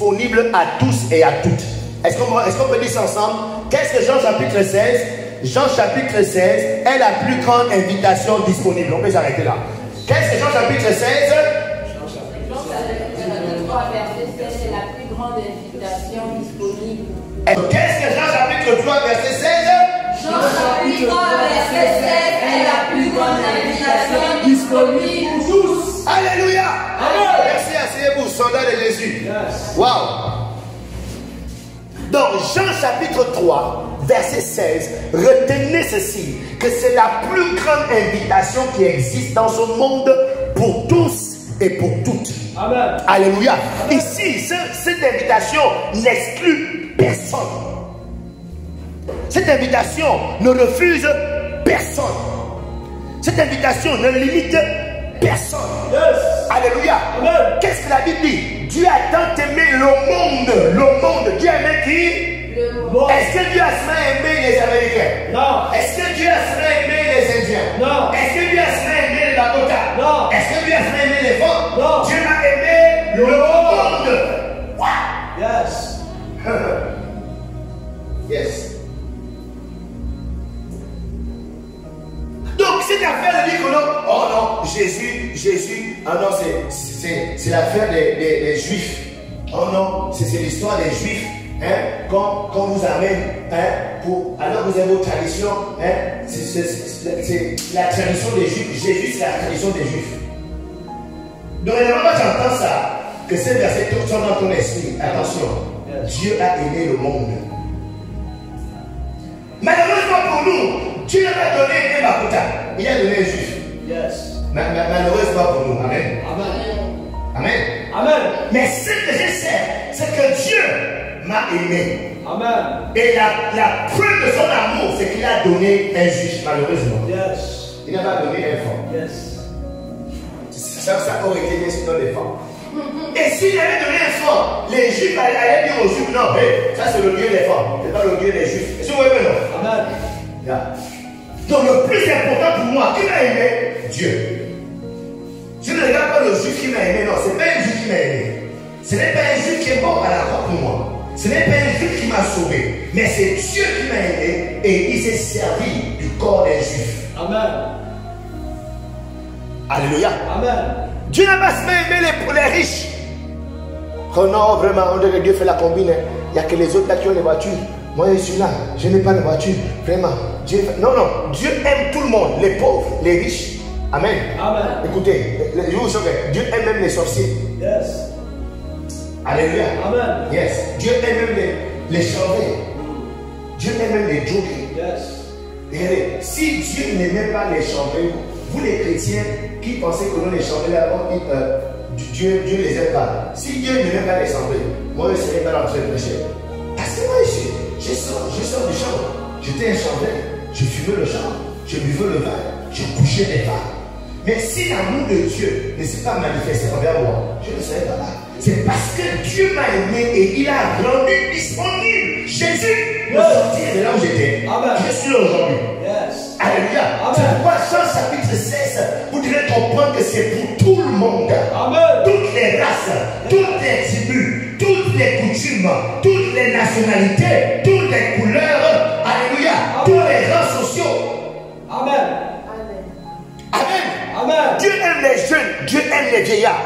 disponible à tous et à toutes. Est-ce qu'on peut dire ça ensemble? Qu'est-ce que Jean chapitre 16? Jean chapitre 16 est la plus grande invitation disponible. On peut s'arrêter là. Qu'est-ce que Jean chapitre 16? Jean chapitre 3, verset 16, c'est la plus grande invitation disponible. Qu'est-ce que Jean chapitre 3, verset 16? Jean chapitre 3, verset 16 est la plus grande invitation disponible pour tous. Alléluia! Amen. Merci, asseyez-vous, soldat de Jésus. Yes. Waouh! Dans Jean chapitre 3, verset 16, retenez ceci, que c'est la plus grande invitation qui existe dans ce monde pour tous et pour toutes. Amen. Alléluia. Ici, cette invitation n'exclut personne. Cette invitation ne refuse personne. Cette invitation ne limite personne. Yes. Alléluia. Amen. Qu'est-ce que la Bible dit? Dieu a tant aimé le monde. Le monde. Dieu a aimé qui? Le monde. Bon. Est-ce que Dieu a seulement aimé les Américains? Non. Est-ce que Dieu a seulement aimé les Indiens? Non. Est-ce que Dieu a seulement aimé les Dakota? Non. Est-ce que Dieu a seulement aimé les femmes? Non. Dieu a aimé le monde. What? Yes. Yes. Donc cette affaire de dire que non, oh non, Jésus, ah non, c'est l'affaire des Juifs. Oh non, c'est l'histoire des Juifs. Hein, quand vous amène, alors vous avez vos traditions, c'est la tradition des Juifs. Jésus, c'est la tradition des Juifs. Donc, quand j'entends ça, que ces versets sont dans ton esprit, attention, Dieu a aimé le monde. Malheureusement pour nous, Dieu n'a pas donné un Bakuta, il a donné un Juif. Yes. Malheureusement pour nous, amen. Amen. Amen. Amen. Mais ce que je sais, c'est que Dieu m'a aimé. Amen. Et la preuve de son amour, c'est qu'il a donné un juif, malheureusement. Yes. Il n'a pas donné un fort. Yes. Ça aurait été bien sinon les forts. Et s'il avait donné un fort, les juifs allaient dire aux juifs, non, hey, ça c'est le Dieu des forts, c'est pas le Dieu des juifs. Est-ce que vous voyez non? Amen. Yeah. Donc le plus important pour moi, qui m'a aimé? Dieu. Je ne regarde pas le juif qui m'a aimé, non, ce n'est pas un juif qui m'a aimé. Ce n'est pas un juif qui est mort à la croix pour moi. Ce n'est pas un juif qui m'a sauvé. Mais c'est Dieu qui m'a aimé et il s'est servi du corps des juifs. Amen. Alléluia. Amen. Dieu n'a pas seulement aimé les riches. Oh non, vraiment, on dirait que Dieu fait la combine. Il n'y a que les autres là qui ont les voitures. Moi, je suis là, je n'ai pas de voiture. Vraiment. Dieu fait... Non, Dieu aime tout le monde. Les pauvres, les riches. Amen. Amen. Écoutez, je vous savez, Dieu aime même les sorciers. Yes. Alléluia. Amen. Yes. Dieu aime même les chanvés. Dieu aime même les jokers. Yes. Regardez, si Dieu n'aimait pas les chanvés, vous les chrétiens qui pensez que nous les chanvés là, Dieu les aime pas. Si Dieu n'aimait pas les chanvés, moi je ne serais pas en train de prêcher. Parce que moi je sors du champ. J'étais un chanvre, je fumais le champ, je buvais le vin, je couchais des femmes. Mais si l'amour de Dieu ne s'est pas manifesté envers moi, je ne serais pas là. C'est parce que Dieu m'a aimé et il a rendu disponible Jésus de sortir de là où j'étais. Je suis là aujourd'hui. Yes. Alléluia. C'est pourquoi Jean chapitre 16, vous devez comprendre que c'est pour tout le monde. Amen. Toutes les races, toutes les tribus, toutes les coutumes, toutes les nationalités, toutes les couleurs. Alléluia. Tous les rangs sociaux. Amen. Amen. Amen. Dieu aime les jeunes, Dieu aime les vieillards.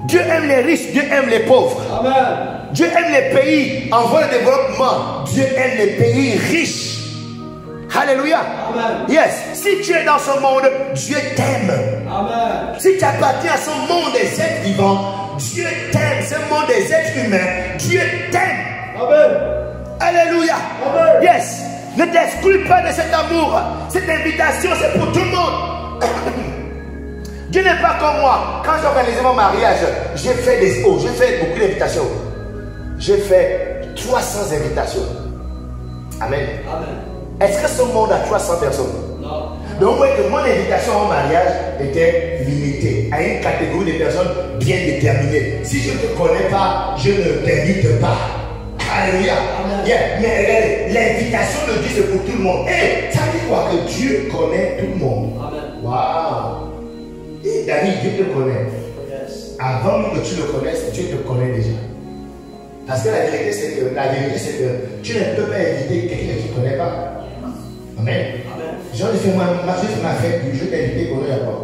Dieu aime les riches, Dieu aime les pauvres. Amen. Dieu aime les pays en voie de développement. Dieu aime les pays riches. Alléluia. Amen. Yes. Si tu es dans ce monde, Dieu t'aime. Amen. Si tu appartiens à ce monde des êtres vivants, Dieu t'aime. Ce monde des êtres humains, Dieu t'aime. Amen. Alléluia. Amen. Yes. Ne t'exclus pas de cet amour. Cette invitation, c'est pour tout le monde. Dieu n'est pas comme moi. Quand j'ai organisé mon mariage, j'ai fait beaucoup d'invitations. J'ai fait 300 invitations. Amen. Amen. Est-ce que ce monde a 300 personnes? Non. Donc, moi, que mon invitation au mariage était limitée à une catégorie de personnes bien déterminées. Si je ne te connais pas, je ne t'invite pas. Alléluia. Yeah. Mais regardez, l'invitation de Dieu, c'est pour tout le monde. Et ça dit quoi? Que Dieu connaît tout le monde. Amen. Waouh. Et David, Dieu te connaît. Yes. Avant que tu le connaisses, Dieu te connaît déjà. Parce que la vérité, c'est que tu ne peux pas inviter quelqu'un qui ne connaît pas. Amen. J'ai fait ma fête, je t'ai invité qu'on ait pas.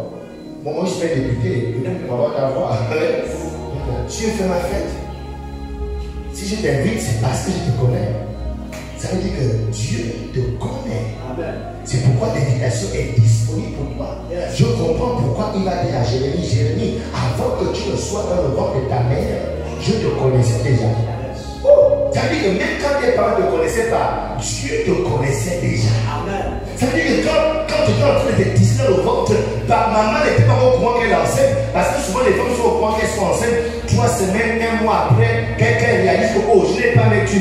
Bon, moi, je suis député, peut-être qu'on va t'avoir. Si je fais ma fête, si je t'invite, c'est parce que je te connais. Ça veut dire que Dieu te connaît. C'est pourquoi l'invitation est disponible pour toi. Je comprends pourquoi il va dire à Jérémie, Jérémie, avant que tu ne sois dans le ventre de ta mère, je te connaissais déjà. Oh, ça veut dire que même quand tes parents ne te connaissaient pas, Dieu te connaissait déjà. Ça veut dire que quand tu étais en train de te tisser dans le ventre, ta maman n'était pas au courant qu'elle est enceinte. Parce que souvent les femmes sont au courant qu'elles sont enceintes. 3 semaines, 1 mois après, quelqu'un réalise que oh, je n'ai pas vécu.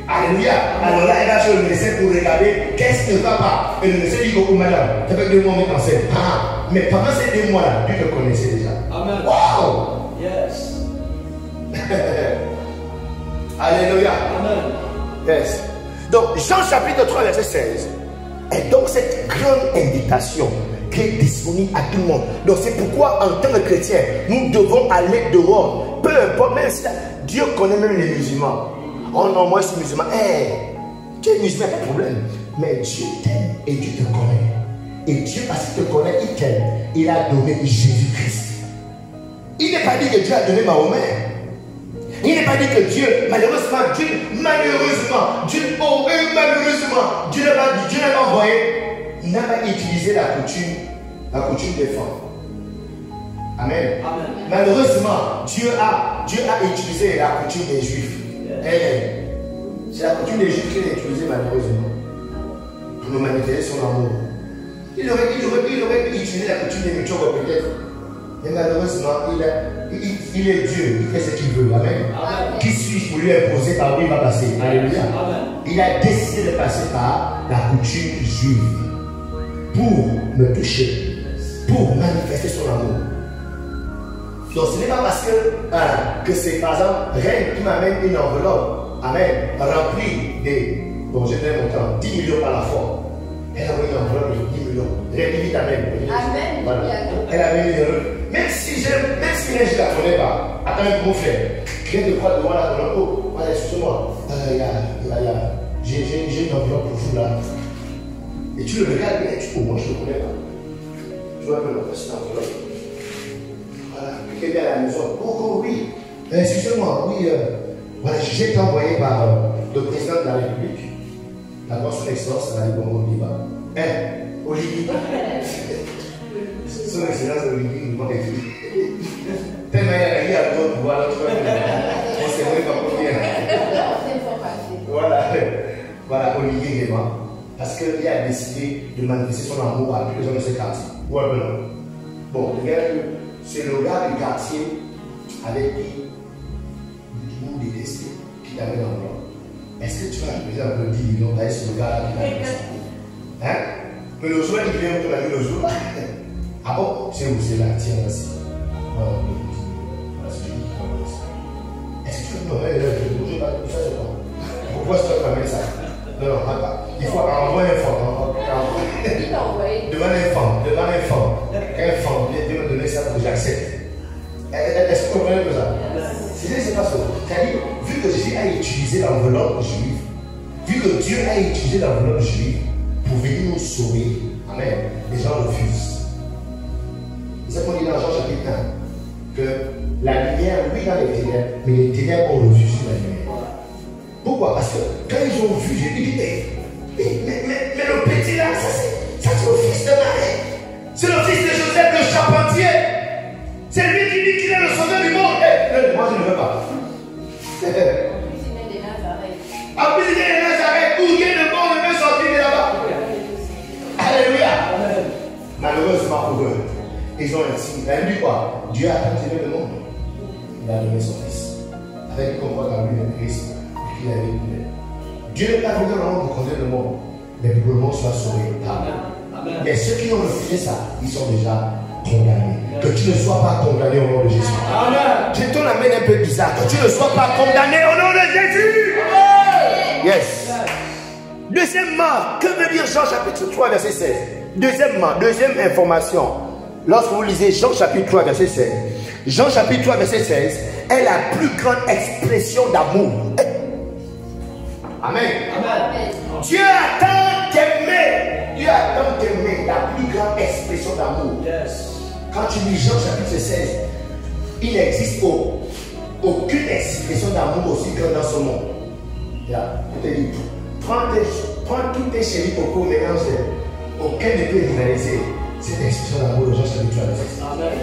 Alléluia. Alors là, elle va chez le médecin pour regarder qu'est-ce qui ne va pas. Et le médecin dit que oh madame, ça fait 2 mois maintenant enceinte. Ah, mais pendant ces 2 mois-là, Dieu te connaissait déjà. Amen. Wow! Yes. Alléluia. Amen. Yes. Donc, Jean chapitre 3, verset 16. Et donc, cette grande invitation qui est disponible à tout le monde. Donc, c'est pourquoi, en tant que chrétien, nous devons aller dehors. Peu importe, même si Dieu connaît même les musulmans. Oh non, moi je suis musulman. Tu es musulman, pas de problème. Mais Dieu t'aime et Dieu te connaît. Et Dieu, parce qu'il te connaît, il t'aime. Il a donné Jésus-Christ. Il n'est pas dit que Dieu a donné Mahomet. Il n'est pas dit que Dieu, malheureusement, Dieu n'a pas envoyé, il n'a pas utilisé la coutume des femmes. Amen. Amen. Malheureusement, Dieu a utilisé la coutume des Juifs. C'est la coutume des Juifs qu'il a utilisée malheureusement pour nous manifester son amour. Il aurait pu utiliser la coutume des Mutuaux peut-être. Mais malheureusement, il est Dieu, il fait ce qu'il veut. Amen. Amen. Qui suis-je pour lui imposer par où il va passer? Alléluia. Il a décidé de passer par la coutume juive pour me toucher, pour manifester son amour. Donc ce n'est pas parce que c'est par exemple Reine qui m'amène une enveloppe, amen, remplie de, bon je donne mon temps, 10 millions par la fois. Elle a mis une enveloppe de 10 millions. Reine vite amen. Amen. Voilà. Elle a mis une enveloppe. Même si je ne la connais pas, attends mon frère, viens de quoi devant la enveloppe. Oh, voilà, excuse-moi, j'ai une enveloppe pour vous là. Et tu le regardes et tu dis, moi je ne le connais pas. Tu vois un peu cette enveloppe. Voilà, quelqu'un vient à la maison. Oh oui, excusez-moi, oui, voilà, j'ai été envoyé par le président de la République, la grande son excellence, la République Olivier. Olivier. Son excellence Olivier nous manque écrit. Tellement il y a d'autres pouvoirs, on ne sait même pas combien. Voilà, Olivier Guéma. Parce qu'il a décidé de manifester son amour à plusieurs de ses quartiers. Ouais, bon, c'est le gars du quartier avec qui vous détestez, qui t'avait dans le blanc. Est-ce que tu vas peser un peu 10 millions d'aller sur le gars qui t'a détesté? Hein? Mais le jour, il vient autour de la vie le jour. Ah bon? C'est où? C'est là, tiens, merci. Voilà, est-ce que tu peux me donner le jour? Pourquoi tu dois ramener ça? Non, attends. Il faut envoyer un fond. Devant un fond. Un fond, viens me donner ça pour que j'accepte. Est-ce que vous comprenez que ça? C'est pas ça. C'est-à-dire, vu que Jésus a utilisé l'enveloppe juive, vu que Dieu a utilisé l'enveloppe juive pour venir nous sauver, amen, les gens refusent. C'est ce qu'on dit dans Jean chapitre 1, que la lumière, oui, dans les ténèbres, mais les ténèbres ont refusé la lumière. Pourquoi? Parce que quand ils ont vu, j'ai dit, mais le petit là, ça c'est le fils de Marie. C'est le fils de Joseph, le charpentier. C'est lui qui dit qu'il est le sauveur du monde. Moi je ne veux pas. En plus, il est de Nazareth, où il est le monde ne peut sortir de là-bas. Alléluia. Malheureusement pour eux, ils ont ainsi. Elle dit quoi? Dieu a tant aimé le monde. Il a donné son fils. Avec comme dans lui le Christ. Il avait donné. Dieu n'est pas venu dans le monde pour condamner le monde, mais pour que le monde soit sauvé. Amen. Mais ceux qui ont refusé ça, ils sont déjà condamnés. Que tu ne sois pas condamné au nom de Jésus. Amen. Je t'en amène un peu bizarre. Que tu ne sois pas condamné au nom de Jésus. Amen. Yes. Deuxièmement, que veut dire Jean chapitre 3 verset 16? Deuxième information. Lorsque vous lisez Jean chapitre 3 verset 16, Jean chapitre 3 verset 16 est la plus grande expression d'amour, Amen. Amen. Dieu a tant t'aimé. Dieu a tant t'aimé. La plus grande expression d'amour. Yes. Quand tu lis Jean chapitre 16, il n'existe aucune expression d'amour aussi grande dans ce monde. Là, je te dis, prends tous tes chéris pour mélange. Aucun ne peut rivaliser cette expression d'amour de Jean chapitre 16. Amen.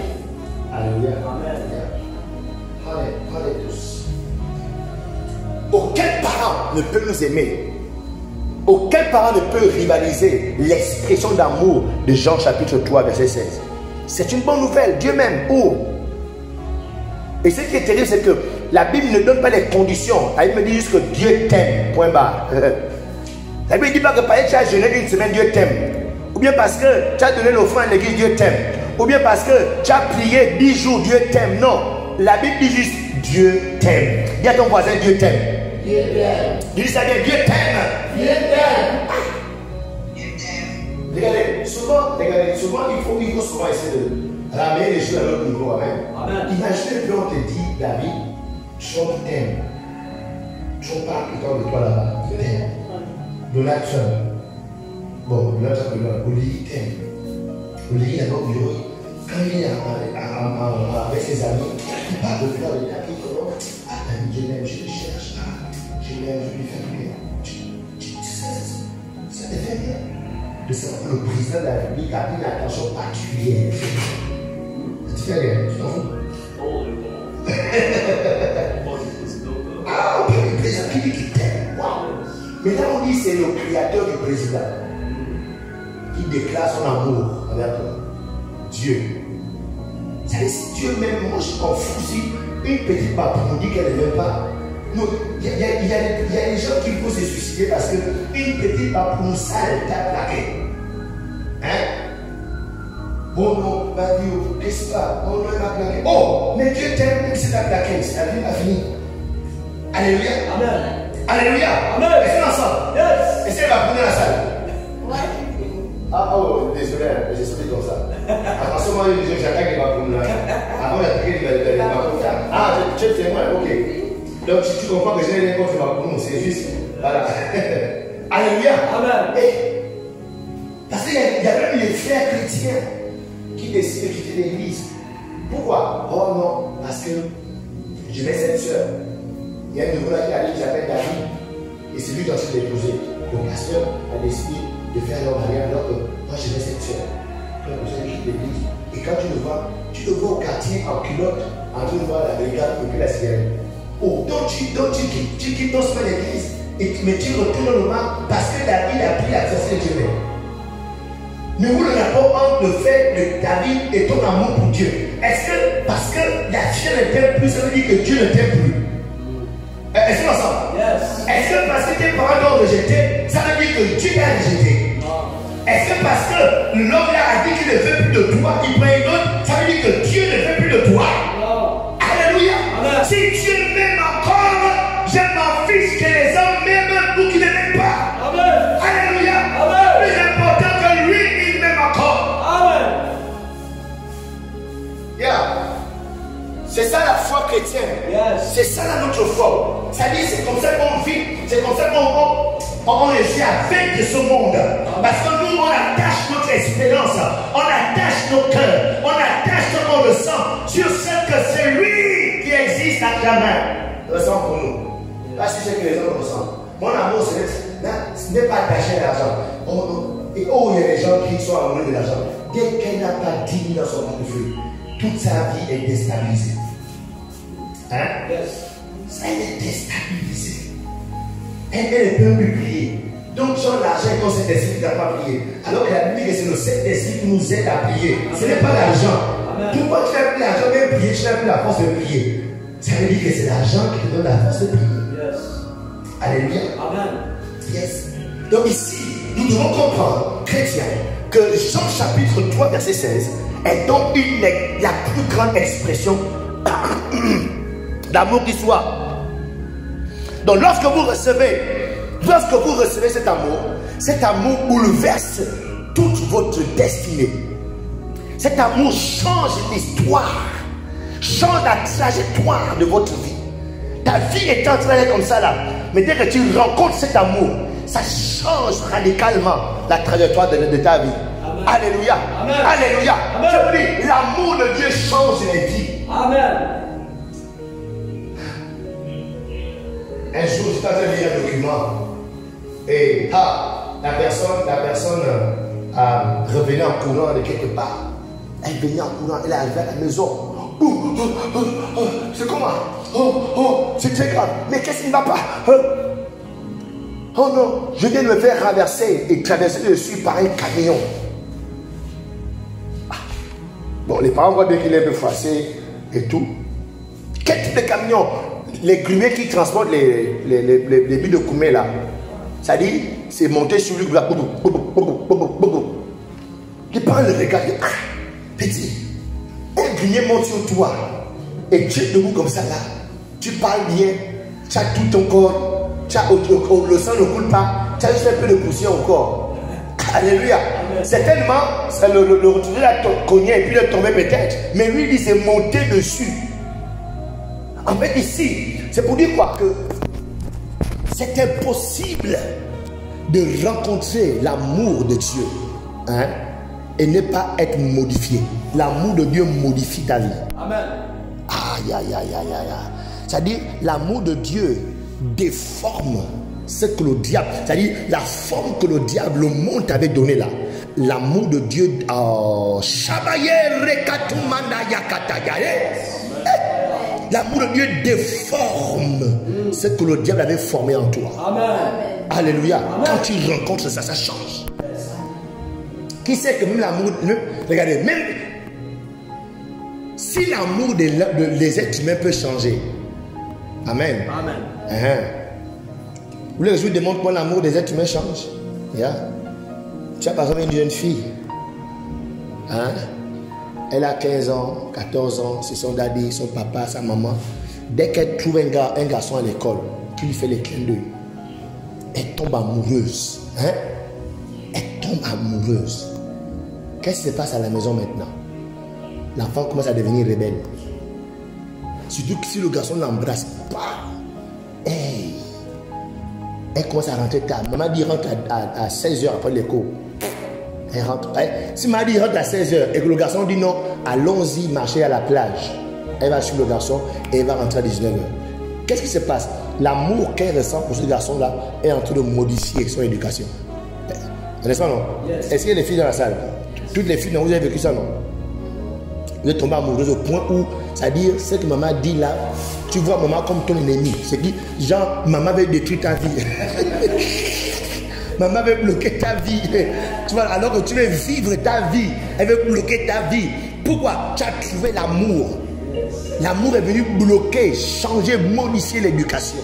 Alléluia. Amen. Prenez tous. Aucun parent ne peut nous aimer. Aucun parent ne peut rivaliser l'expression d'amour de Jean chapitre 3 verset 16. C'est une bonne nouvelle. Dieu m'aime. Où? Et ce qui est terrible, c'est que la Bible ne donne pas les conditions. Elle me dit juste que Dieu t'aime. Point barre. La Bible ne dit pas que parce que tu as jeûné une semaine, Dieu t'aime. Ou bien parce que tu as donné l'offrande à l'église, Dieu t'aime. Ou bien parce que tu as prié 10 jours, Dieu t'aime. Non. La Bible dit juste Dieu t'aime. Dis à ton voisin, Dieu t'aime. Dieu t'aime. Dis ça bien, Dieu t'aime. Dieu t'aime. Regardez, souvent, il faut souvent essayer de ramener les choses à l'autre niveau. Amen. Amen. Imaginez que on te dit, David, Trump t'aime. Trump parle tout le temps de toi là-bas. Il t'aime. Donald Trump. Bon, Donald Trump, Olivier t'aime. Olivier d'abord, quand il est avec ses amis, il parle de toi, il dit, je l'aime, je le cherche. Je l'aime, je lui fais bien. Ça te fait bien. De savoir que le président de la République a une attention particulière. Ça te fait rien, tu t'en fous? Ah, ok, le président qui dit qu'il t'aime. Wow. Maintenant, on dit que c'est le créateur du président qui déclare son amour envers toi. Dieu. Ça veut dire si Dieu m'aime, moi je suis confus. Si une petite pape nous dit qu'elle ne m'aime pas. Il y a des gens qui vont se suicider parce qu'une petite pape nous sale t'a plaqué. Hein? Bon non, ma vie, qu'est-ce que c'est pas? Bon non, il m'a plaqué. Oh, mais Dieu t'aime même si t'as plaqué. La vie va finir. Alléluia. Amen. Alléluia. Amen. Est-ce qu'on ensemble? Yes. Est-ce qu'elle va prendre la salle? Ouais. Ah oh, désolé, j'explique comme ça. Attention, moi, j'attaque les vacuums là. Avant d'attaquer les vacuums. Ah, tu es témoin, ok. Donc, tu comprends que j'ai rien contre les vacuums, c'est juste. Voilà. Alléluia. Amen. Parce qu'il y a même les frères chrétiens qui décident de quitter l'église. Pourquoi? Oh non, parce que je vais cette soeur. Il y a un nouveau là qui arrive, qui s'appelle David. Et c'est lui qui est en train d'épouser. Le pasteur a décidé de faire leur mariage alors que moi je vais cette soeur. Donc je quitte l'église. Et quand tu le vois au quartier en culotte, en train de voir la brigade et puis la cigarette. Oh, donc tu quittes ton chemin d'église, mais tu retournes au moment parce que David a pris la sorcière de Dieu. Mais où le rapport entre le fait de David et ton amour pour Dieu? Est-ce que parce que la fille ne t'aime plus, ça veut dire que Dieu ne t'aime plus? Est-ce qu'on ensemble? Yes. Est-ce que parce que tes parents t'ont rejeté, ça veut dire que Dieu t'a rejeté? Est-ce que parce que l'homme là a dit qu'il ne veut plus de toi, il prend une autre, ça veut dire que Dieu ne veut plus de toi? Alléluia. Amen. Si Dieu m'aime encore, je m'en fiche que les hommes m'aiment ou qu'ils ne m'aiment pas. Amen. Alléluia. Amen. Plus important que lui, il m'aime encore. Amen. Yeah. C'est ça la foi chrétienne. Yes. C'est ça notre foi. C'est-à-dire c'est comme ça qu'on vit, c'est comme ça qu'on réussit à vaincre ce monde. Parce que nous, on attache notre espérance, on attache nos cœurs, on attache tout le sang sur ce que c'est lui qui existe à jamais. Le sang pour nous. Pas si c'est que les gens ressentent. Mon amour, ce n'est pas attaché à l'argent. Et oh, il y a des gens qui sont amoureux de l'argent. Dès qu'elle n'a pas 10 000 dans son portefeuille, toute sa vie est déstabilisée. Hein? Yes. Elle est déstabilisée. Elle ne peut plus prier. Donc, genre, l'argent est comme cet esprit qui n'a pas prié. Alors que la Bible dit que c'est le Saint-Esprit qui nous aide à prier. Ce n'est pas l'argent. Pourquoi tu n'as plus l'argent, même prier, tu n'as plus la force de prier? Ça veut dire que c'est l'argent qui te donne la force de prier. Yes. Alléluia. Amen. Yes. Donc ici, nous devons comprendre, chrétiens, que Jean chapitre 3, verset 16 est donc la plus grande expression d'amour qui soit. Donc lorsque vous recevez cet amour bouleverse toute votre destinée. Cet amour change l'histoire, change la trajectoire de votre vie. Ta vie est en train d'être comme ça là. Mais dès que tu rencontres cet amour, ça change radicalement la trajectoire de ta vie. Amen. Alléluia. Amen. Alléluia. Amen. Je vous dis, l'amour de Dieu change les vies. Amen. Un jour, j'étais en train de lire un document et la personne revenait en courant de quelque part. Elle venait en courant, elle est arrivée à la maison. C'est comment? C'est très grave. Mais qu'est-ce qui ne va pas? Oh non, je viens de me faire renverser et traverser dessus par un camion. Bon, les parents voient bien qu'il est un peu froissé et tout. Quel type de camion? Les grumiers qui transportent les billes de Koumé là. Ça dit, c'est monté sur lui. Tu prends le regard, petit. Un grumier monte sur toi et tu es debout comme ça là. Tu parles bien, tu as tout ton corps. Le sang ne coule pas, tu as juste un peu de poussière au corps. Alléluia. Certainement, le retourner la cogner et puis le tomber peut-être. Mais lui, il s'est monté dessus. En fait, ici, c'est pour dire quoi? Que c'est impossible de rencontrer l'amour de Dieu, hein, et ne pas être modifié. L'amour de Dieu modifie ta vie. Amen. Aïe, aïe, aïe, aïe, aïe. C'est-à-dire, l'amour de Dieu déforme ce que le diable, c'est-à-dire la forme que le diable, le monde t'avait donnée là. L'amour de Dieu, l'amour de Dieu déforme ce que le diable avait formé en toi. Amen. Alléluia. Quand tu rencontres ça, ça change. Qui sait que même l'amour, regardez, même si l'amour des êtres humains peut changer. Amen. Amen. Vous voulez que je vous demande comment l'amour des êtres humains change? Yeah. Tu as par exemple une jeune fille. Hein? Elle a 15 ans, 14 ans, c'est son daddy, son papa, sa maman. Dès qu'elle trouve un garçon à l'école qui lui fait les clins d'œil, elle tombe amoureuse. Hein? Elle tombe amoureuse. Qu'est-ce qui se passe à la maison maintenant? L'enfant commence à devenir rebelle. Surtout que si le garçon l'embrasse, hey, elle commence à rentrer tard. Maman dit rentre à 16h après l'école. Elle rentre. Si maman dit rentre à 16h et que le garçon dit non, allons-y marcher à la plage. Elle va suivre le garçon et elle va rentrer à 19h. Qu'est-ce qui se passe? L'amour qu'elle ressent pour ce garçon-là est en train de modifier son éducation. N'est-ce pas non? Yes. Est-ce qu'il y a des filles dans la salle? Toutes les filles, non, vous avez vécu ça non? Vous êtes tombé amoureuse au point où, c'est-à-dire, ce que maman dit là, tu vois maman comme ton ennemi. C'est dit, genre, maman veut détruire ta vie. Maman veut bloquer ta vie. Tu vois, alors que tu veux vivre ta vie, elle veut bloquer ta vie. Pourquoi? Tu as trouvé l'amour. L'amour est venu bloquer, changer, modifier l'éducation.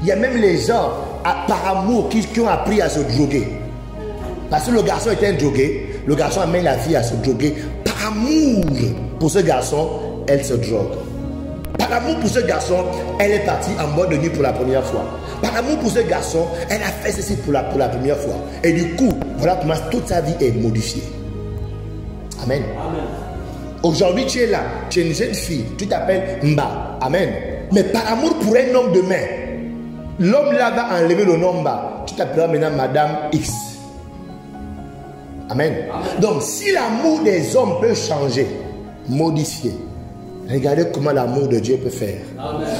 Il y a même les gens, par amour, qui ont appris à se droguer. Parce que le garçon était un drogué, le garçon amène la fille à se droguer. Par amour pour ce garçon, elle se drogue. Par amour pour ce garçon, elle est partie en boîte de nuit pour la première fois. Par amour pour ce garçon, elle a fait ceci pour la première fois. Et du coup, voilà comment toute sa vie est modifiée. Amen. Amen. Aujourd'hui, tu es là, tu es une jeune fille, tu t'appelles Mba. Amen. Mais par amour pour un homme demain, l'homme là va enlever le nom Mba. Tu t'appelleras maintenant Madame X. Amen. Amen. Donc, si l'amour des hommes peut changer, modifier, regardez comment l'amour de Dieu peut faire.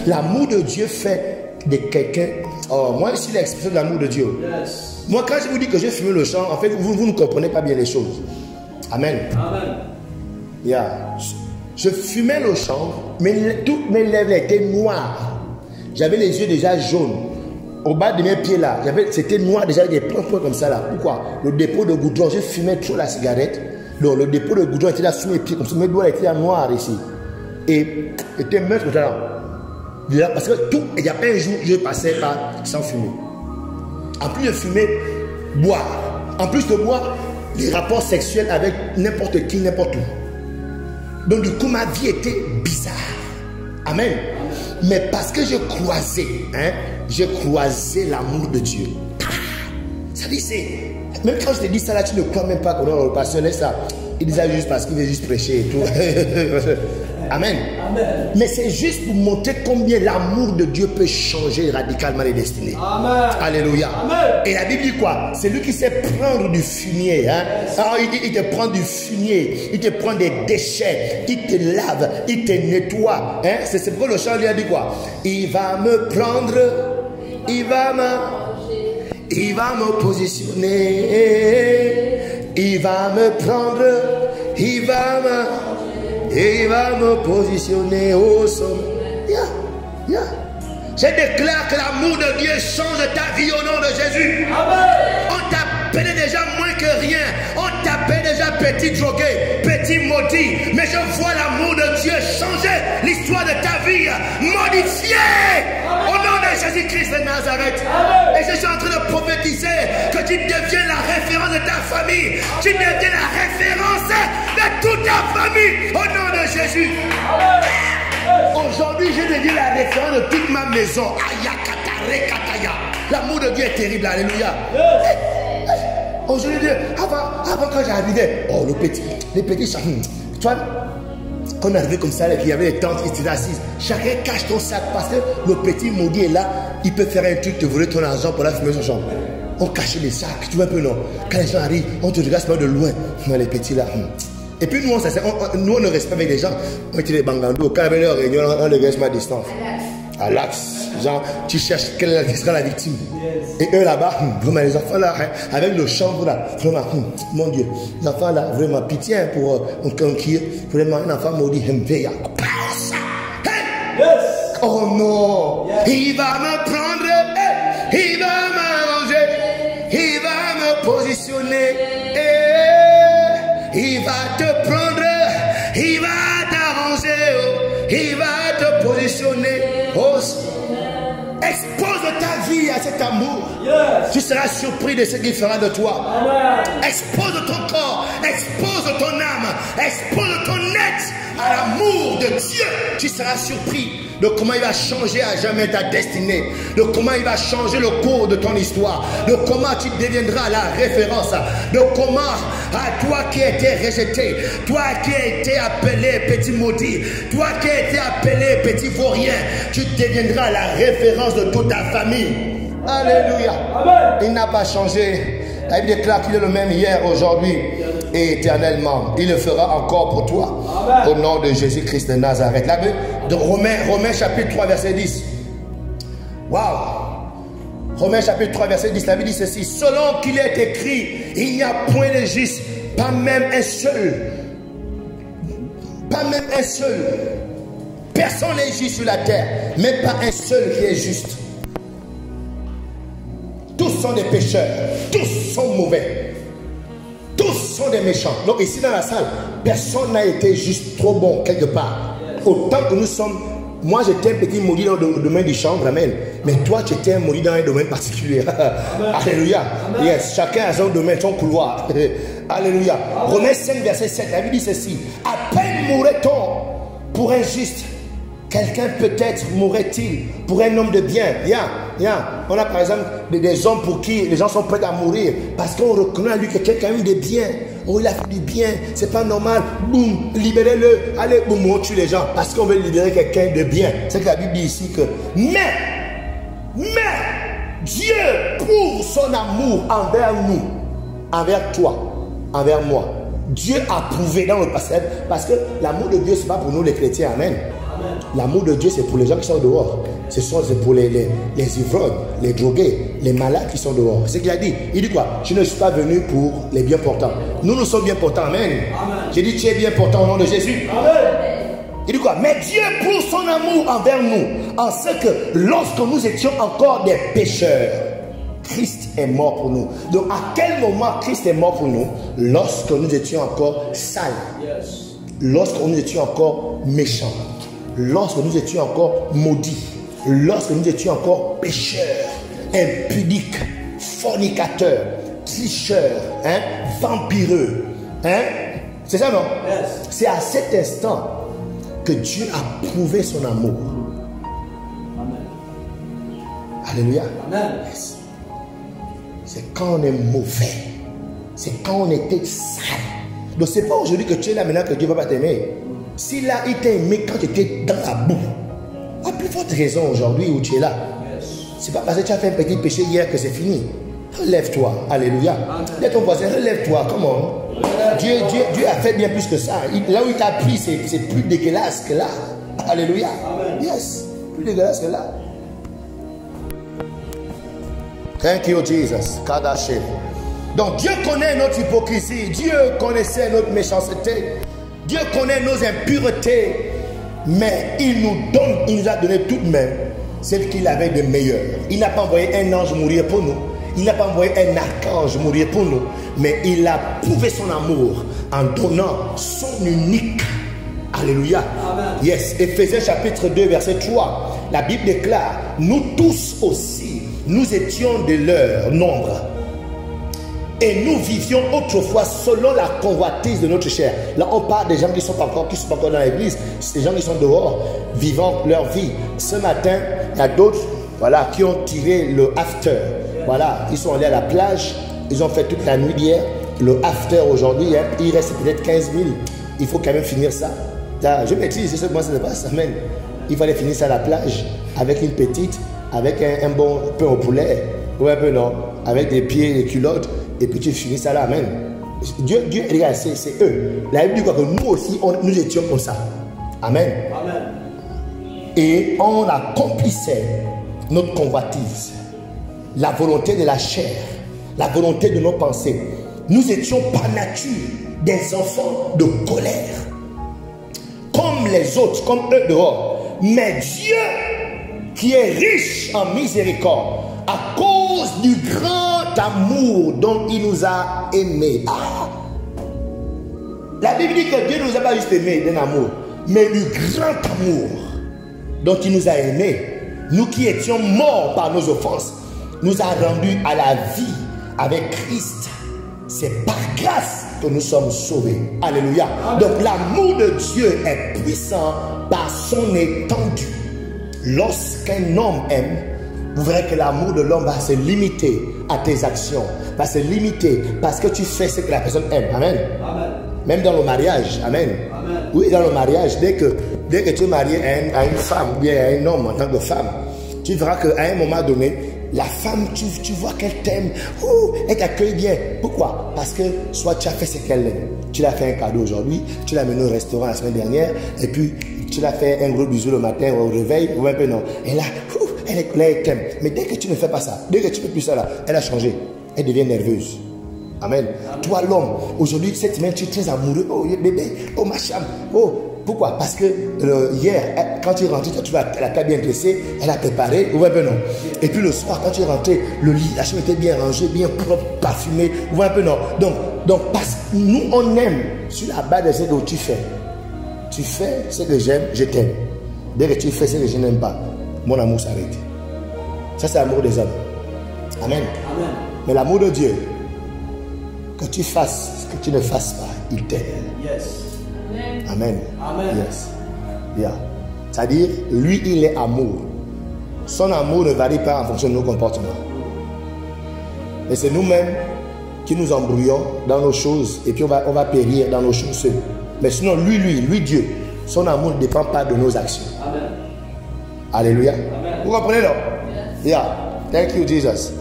L'amour de Dieu fait de quelqu'un. Oh, moi, ici, l'expression de l'amour de Dieu. Yes. Moi, quand je vous dis que j'ai fumé le champ, en fait, vous ne comprenez pas bien les choses. Amen. Amen. Yeah. Je fumais le champ, mais toutes mes lèvres étaient noires. J'avais les yeux déjà jaunes. Au bas de mes pieds là, c'était noir déjà avec des points comme ça là. Pourquoi? Le dépôt de goudron, je fumais trop la cigarette. Donc le dépôt de goudron était là sur mes pieds, comme ça, mes doigts étaient là noirs ici. Et était meurtre là. Parce que tout, il n'y a pas un jour où je passais pas sans fumer. En plus de fumer, boire. En plus de boire, les rapports sexuels avec n'importe qui, n'importe où. Donc du coup, ma vie était bizarre. Amen. Mais parce que je croisais, j'ai croisé l'amour de Dieu. Ça dit, c'est... Même quand je te dis ça là, tu ne crois même pas qu'on a le passionné ça. Il disait juste parce qu'il veut juste prêcher et tout. Amen. Mais c'est juste pour montrer combien l'amour de Dieu peut changer radicalement les destinées. Amen. Alléluia. Amen. Et la Bible dit quoi? C'est lui qui sait prendre du fumier. Hein? Alors il dit, il te prend du fumier, il te prend des déchets, il te lave, il te nettoie. Hein? C'est pourquoi le chant lui a dit quoi? Il va me prendre, il va me positionner, il va me prendre, il va me positionner au sommet. Je déclare que l'amour de Dieu change ta vie au nom de Jésus. Amen. On t'appelait déjà moins que rien. On t'appelait déjà petit drogué, petit maudit. Mais je vois l'amour de Dieu changer l'histoire de ta vie, modifier au nom de Jésus-Christ de Nazareth. Amen. Et je suis en train de prophétiser que tu deviens la référence de ta famille. Tu deviens la référence de toute ta famille au nom de Jésus. Amen. Aujourd'hui, je deviens la référence de toute ma maison. L'amour de Dieu est terrible. Alléluia. Aujourd'hui, avant quand j'arrivais, oh, les petits chats. Tu vois, quand on arrivait comme ça, il y avait les tantes qui étaient assises. Chacun cache ton sac parce que le petit maudit est là. Il peut faire un truc, te voler ton argent pour la fumer son chambre. On cachait les sacs, tu vois un peu, non? Quand les gens arrivent, on te regarde de loin. Non, les petits là. Et puis nous, on ne reste pas avec les gens. On était les bangandos. Quand il y avait leur réunion, on les reste à distance. À l'axe. Genre, tu cherches quelle sera la victime. Et eux là-bas, vraiment, les enfants là, avec le chanvre là, vraiment, mon Dieu. Les enfants là, vraiment, pitié pour un conquis. Vraiment, un enfant maudit, Mveya. Oh non! Il va me prendre, il va m'arranger, il va me positionner. Il va te prendre, il va t'arranger, il va te positionner. Oh, expose ta vie à cet amour. Yes. Tu seras surpris de ce qu'il fera de toi. Amen. Expose ton corps, expose ton âme, expose ton être à l'amour de Dieu. Tu seras surpris de comment il va changer à jamais ta destinée, de comment il va changer le cours de ton histoire, de comment tu deviendras la référence, de comment à toi qui as été rejeté, toi qui as été appelé petit maudit, toi qui as été appelé petit vaurien, tu deviendras la référence de toute ta famille. Alléluia. Amen. Il n'a pas changé. La Bible déclare qu'il est le même hier, aujourd'hui et éternellement. Il le fera encore pour toi. Amen. Au nom de Jésus-Christ de Nazareth. La Bible de Romains chapitre 3 verset 10. Waouh. Romains chapitre 3 verset 10. La Bible dit ceci. Selon qu'il est écrit, il n'y a point de juste, pas même un seul. Pas même un seul. Personne n'est juste sur la terre, mais pas un seul qui est juste. Tous sont des pécheurs, tous sont mauvais, tous sont des méchants. Donc ici dans la salle, personne n'a été juste trop bon quelque part. Autant que nous sommes, moi j'étais un petit maudit dans le domaine du chanvre, amen. Mais toi tu étais un maudit dans un domaine particulier. Alléluia. Yes, chacun a son domaine, son couloir. Alléluia. Romains 5 verset 7, la Bible dit ceci. À peine mourrait-on pour un juste. Quelqu'un peut-être mourrait-il pour un homme de bien. On a par exemple des hommes pour qui les gens sont prêts à mourir parce qu'on reconnaît à lui que quelqu'un a eu des biens. Oh, il a fait du bien, c'est pas normal. Boum, libérez-le. Allez, boum, on tue les gens parce qu'on veut libérer quelqu'un de bien. C'est que la Bible dit ici que mais Dieu prouve son amour envers nous, envers toi, envers moi. Dieu a prouvé dans le passé parce que l'amour de Dieu c'est pas pour nous les chrétiens, amen. L'amour de Dieu, c'est pour les gens qui sont dehors. C'est pour les ivrognes, les drogués, les malades qui sont dehors. C'est ce qu'il a dit. Il dit quoi? Je ne suis pas venu pour les bien portants. Nous sommes bien portants. Amen. J'ai dit, tu es bien portant au nom de Jésus. Amen. Il dit quoi? Mais Dieu prouve son amour envers nous, en ce que lorsque nous étions encore des pécheurs, Christ est mort pour nous. Donc à quel moment Christ est mort pour nous? Lorsque nous étions encore sales. Lorsque nous étions encore méchants. Lorsque nous étions encore maudits, lorsque nous étions encore pécheurs, impudiques, fornicateurs, tricheurs, vampireux, c'est ça non? Yes. C'est à cet instant que Dieu a prouvé son amour. Amen. Alléluia. Amen. Yes. C'est quand on est mauvais, c'est quand on était sale, Donc c'est pas aujourd'hui que tu es là maintenant que Dieu va pas t'aimer. S'il a été aimé quand tu étais dans la boue, à plus forte raison aujourd'hui où tu es là. C'est pas parce que tu as fait un petit péché hier que c'est fini. Relève-toi. Alléluia. Dis à ton voisin, relève-toi. Comment? Dieu a fait bien plus que ça. Là où il t'a pris, c'est plus dégueulasse que là. Alléluia. Yes. Plus dégueulasse que là. Thank you, Jesus. Kadaché. Donc Dieu connaît notre hypocrisie. Dieu connaissait notre méchanceté. Dieu connaît nos impuretés. Mais il nous a donné tout de même celle qu'il avait de meilleur. Il n'a pas envoyé un ange mourir pour nous. Il n'a pas envoyé un archange mourir pour nous. Mais il a prouvé son amour en donnant son unique. Alléluia. Amen. Yes. Éphésiens chapitre 2 verset 3. La Bible déclare, nous tous aussi, nous étions de leur nombre. Et nous vivions autrefois selon la convoitise de notre chair. Là, on parle des gens qui ne sont pas encore dans l'église. C'est des gens qui sont dehors, vivant leur vie. Ce matin, il y a d'autres voilà, qui ont tiré le after. Voilà, ils sont allés à la plage. Ils ont fait toute la nuit d'hier. Le after aujourd'hui, hein, il reste peut-être 15 000. Il faut quand même finir ça. Là, je maîtrise, c'est ce que moi ça se passe. Amen. Il fallait finir ça à la plage avec une petite, avec un bon pain au poulet. Ou un peu non, avec des pieds et des culottes. Et puis tu finis ça là, amen. Dieu regarde, c'est eux. La Bible dit quoi? Que nous aussi, nous étions comme ça. Amen. Amen. Et on accomplissait notre convoitise, la volonté de la chair, la volonté de nos pensées. Nous étions par nature des enfants de colère, comme les autres, comme eux dehors. Mais Dieu, qui est riche en miséricorde, à cause du grand amour dont il nous a aimés. Ah. La Bible dit que Dieu ne nous a pas juste aimés d'un amour, mais du grand amour dont il nous a aimés. Nous qui étions morts par nos offenses, nous a rendus à la vie avec Christ. C'est par grâce que nous sommes sauvés. Alléluia. Donc l'amour de Dieu est puissant par son étendue. Lorsqu'un homme aime, vous verrez que l'amour de l'homme va se limiter à tes actions, va se limiter parce que tu fais ce que la personne aime. Amen. Amen. Même dans le mariage. Amen. Amen. Oui, dans le mariage, dès que tu es marié à une femme, ou bien à un homme en tant que femme, tu verras qu'à un moment donné, la femme, tu vois qu'elle t'aime, elle t'accueille bien. Pourquoi? Parce que soit tu as fait ce qu'elle aime. Tu l'as fait un cadeau aujourd'hui, tu l'as mené au restaurant la semaine dernière, et puis tu l'as fait un gros bisou le matin au réveil, ou un peu non. Et là, elle t'aime. Mais dès que tu ne fais pas ça, dès que tu ne fais plus ça là, elle a changé. Elle devient nerveuse. Amen. Amen. Toi l'homme, aujourd'hui, cette semaine, tu es très amoureux. Oh bébé, oh ma chambre. Oh, pourquoi? Parce que hier, quand tu es rentré, elle a pas bien dressé, elle a préparé, ou un peu non. Et puis le soir, quand tu es rentré, le lit, la chambre était bien rangée, bien propre, parfumée, ou un peu non. Donc parce que nous, on aime sur la base de ce que tu fais. Tu fais ce que j'aime, je t'aime. Dès que tu fais ce que je n'aime pas, mon amour s'arrête. Ça, c'est l'amour des hommes. Amen. Amen. Mais l'amour de Dieu, que tu fasses ce que tu ne fasses pas, il t'aime. Yes. Amen. Amen. Yes. Yeah. C'est-à-dire, lui, il est amour. Son amour ne varie pas en fonction de nos comportements. Mais c'est nous-mêmes qui nous embrouillons dans nos choses et puis on va périr dans nos choses seuls. Mais sinon, lui, Dieu, son amour ne dépend pas de nos actions. Amen. Alléluia. Amen. Vous comprenez non? Yeah. Thank you, Jesus.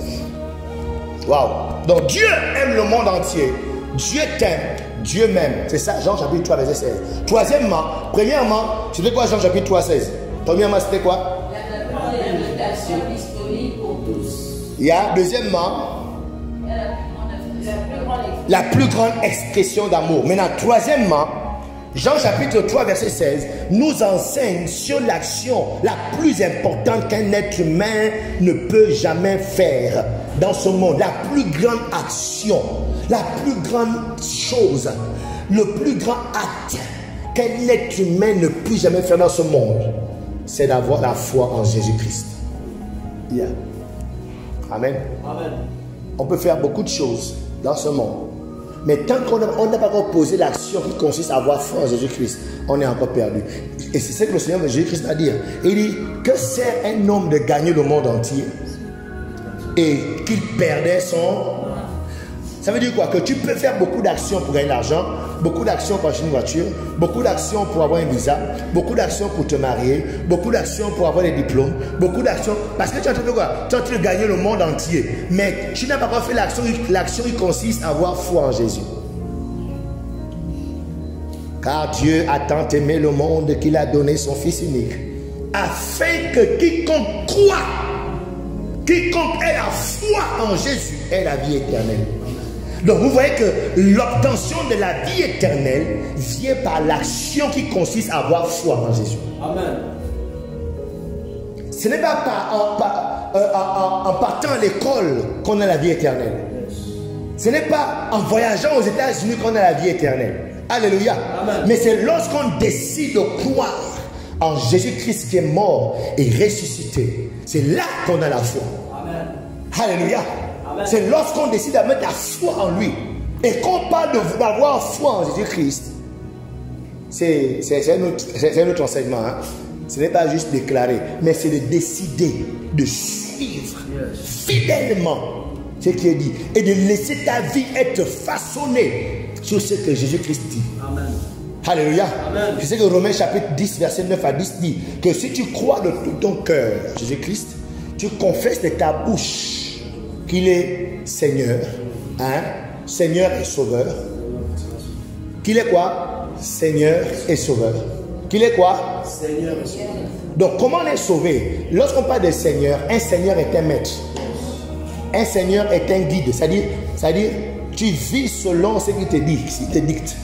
Wow. Donc Dieu aime le monde entier. Dieu t'aime. Dieu m'aime. C'est ça, Jean chapitre 3, verset 16. Premièrement, c'était quoi Jean chapitre 3, 16? Premièrement, c'était quoi? L'invitation disponible pour tous. Il y a, deuxièmement, la plus grande expression d'amour. Maintenant, troisièmement, Jean chapitre 3, verset 16, nous enseigne sur l'action la plus importante qu'un être humain ne peut jamais faire dans ce monde. La plus grande action, la plus grande chose, le plus grand acte qu'un être humain ne peut jamais faire dans ce monde, c'est d'avoir la foi en Jésus-Christ. Yeah. Amen. Amen. On peut faire beaucoup de choses dans ce monde. Mais tant qu'on n'a pas encore posé l'action qui consiste à avoir foi en Jésus-Christ, on est encore perdu. Et c'est ce que le Seigneur de Jésus-Christ va dire. Il dit, que sert un homme de gagner le monde entier et qu'il perdait son... Ça veut dire quoi? Que tu peux faire beaucoup d'actions pour gagner de l'argent, beaucoup d'actions pour acheter une voiture, beaucoup d'actions pour avoir un visa, beaucoup d'actions pour te marier, beaucoup d'actions pour avoir des diplômes, beaucoup d'actions. Parce que tu es en train de quoi? Tu es en train de gagner le monde entier. Mais tu n'as pas encore fait l'action. L'action, il consiste à avoir foi en Jésus. Car Dieu a tant aimé le monde qu'il a donné son Fils unique, afin que quiconque croit, quiconque ait la foi en Jésus, ait la vie éternelle. Donc vous voyez que l'obtention de la vie éternelle vient par l'action qui consiste à avoir foi en Jésus. Amen. Ce n'est pas en partant à l'école qu'on a la vie éternelle. Ce n'est pas en voyageant aux États-Unis qu'on a la vie éternelle. Alléluia. Amen. Mais c'est lorsqu'on décide de croire en Jésus-Christ qui est mort et ressuscité. C'est là qu'on a la foi. Amen. Alléluia. C'est lorsqu'on décide de mettre la foi en lui. Et qu'on parle d'avoir foi en Jésus-Christ, c'est un autre enseignement. Hein? Ce n'est pas juste déclarer, mais c'est de décider de suivre fidèlement ce qui est dit. Et de laisser ta vie être façonnée sur ce que Jésus-Christ dit. Amen. Alléluia. Amen. Tu sais que Romains chapitre 10, verset 9 à 10 dit que si tu crois de tout ton cœur Jésus-Christ, tu confesses de ta bouche qu'il est Seigneur, hein? Seigneur et Sauveur. Qu'il est quoi? Seigneur et Sauveur. Qu'il est quoi? Seigneur et Sauveur. Donc comment on est sauvé? Lorsqu'on parle de Seigneur, un Seigneur est un maître. Un Seigneur est un guide. C'est-à-dire, tu vis selon ce qu'il te dit, s'il te dicte.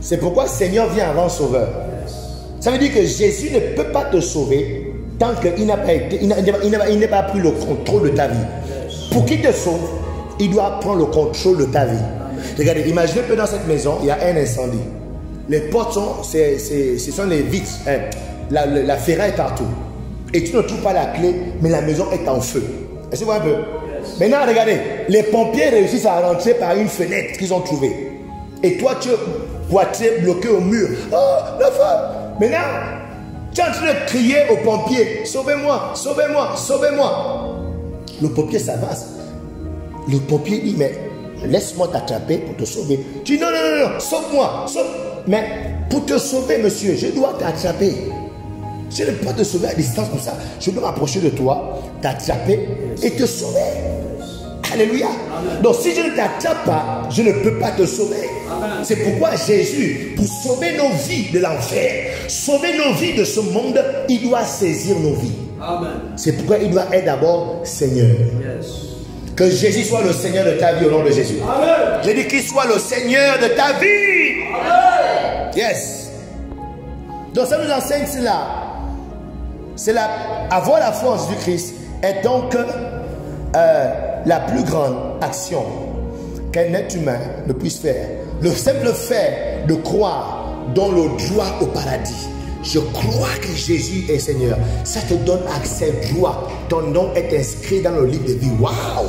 C'est pourquoi Seigneur vient avant Sauveur. Ça veut dire que Jésus ne peut pas te sauver tant qu'il n'a pas été, il n'a pas pris le contrôle de ta vie. Pour qu'il te sauve, il doit prendre le contrôle de ta vie. Regardez, imaginez que dans cette maison, il y a un incendie. Les portes ce sont les vitres, hein, la ferraille partout. Et tu ne trouves pas la clé, mais la maison est en feu. Est-ce que vous voyez un peu? Maintenant, regardez, les pompiers réussissent à rentrer par une fenêtre qu'ils ont trouvée. Et toi, tu es poitré bloqué au mur. Oh, la femme! Maintenant, tu es en train de crier aux pompiers, sauvez-moi, sauvez-moi, sauvez-moi. Le pompier s'avance. Le pompier dit, mais laisse-moi t'attraper pour te sauver. Tu dis, non, non, non, non, sauve-moi, sauve. Mais pour te sauver, monsieur, je dois t'attraper. Je ne peux pas te sauver à distance comme ça. Je dois m'approcher de toi, t'attraper et te sauver. Alléluia. Amen. Donc si je ne t'attrape pas, je ne peux pas te sauver. C'est pourquoi Jésus, pour sauver nos vies de l'enfer, sauver nos vies de ce monde, il doit saisir nos vies. C'est pourquoi il doit être d'abord Seigneur. Que Jésus soit le Seigneur de ta vie au nom de Jésus. Amen. Je dis qu'il soit le Seigneur de ta vie. Amen. Yes. Donc ça nous enseigne cela. C'est avoir la foi en Jésus-Christ est donc la plus grande action qu'un être humain ne puisse faire. Le simple fait de croire donne le droit au paradis. Je crois que Jésus est Seigneur. Ça te donne accès droit. Ton nom est inscrit dans le livre de vie. Waouh!